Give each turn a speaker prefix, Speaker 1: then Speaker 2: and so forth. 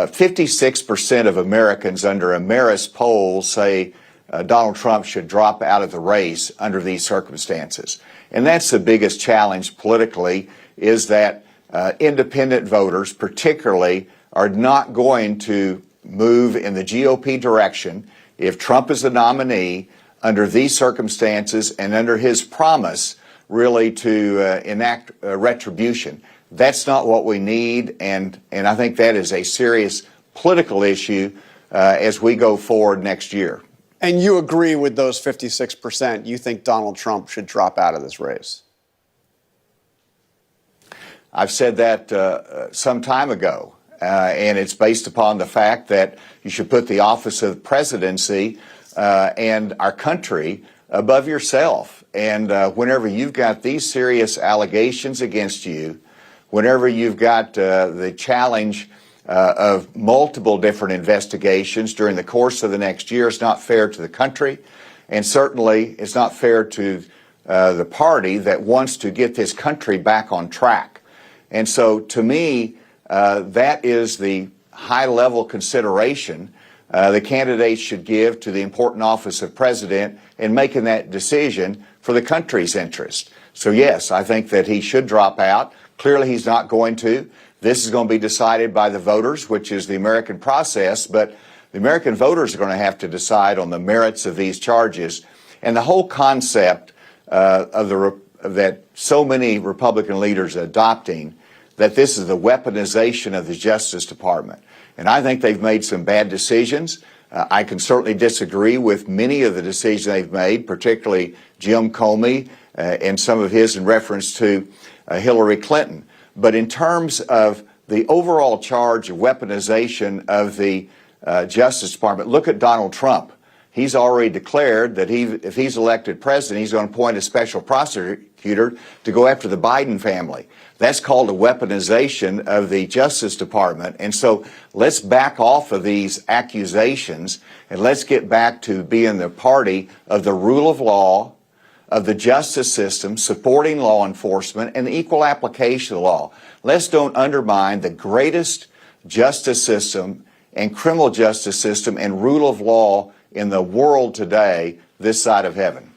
Speaker 1: 56% of Americans under a Marist poll say Donald Trump should drop out of the race under these circumstances. And that's the biggest challenge politically, is that independent voters particularly are not going to move in the GOP direction if Trump is the nominee under these circumstances and under his promise really to enact retribution. That's not what we need, and I think that is a serious political issue as we go forward next year.
Speaker 2: And you agree with those 56%? You think Donald Trump should drop out of this race?
Speaker 1: I've said that some time ago, and it's based upon the fact that you should put the office of the presidency and our country above yourself. And whenever you've got these serious allegations against you, whenever you've got the challenge of multiple different investigations during the course of the next year, it's not fair to the country, and certainly it's not fair to the party that wants to get this country back on track. And so, to me, that is the high-level consideration the candidates should give to the important office of president in making that decision for the country's interest. So, yes, I think that he should drop out. Clearly, he's not going to. This is going to be decided by the voters, which is the American process, but the American voters are going to have to decide on the merits of these charges. And the whole concept that so many Republican leaders are adopting, that this is the weaponization of the Justice Department. And I think they've made some bad decisions. I can certainly disagree with many of the decisions they've made, particularly Jim Comey and some of his in reference to Hillary Clinton. But in terms of the overall charge of weaponization of the Justice Department, look at Donald Trump. He's already declared that if he's elected president, he's going to appoint a special prosecutor to go after the Biden family. That's called a weaponization of the Justice Department. And so let's back off of these accusations and let's get back to being the party of the rule of law, of the justice system, supporting law enforcement, and the equal application of the law. Let's don't undermine the greatest justice system and criminal justice system and rule of law in the world today, this side of heaven.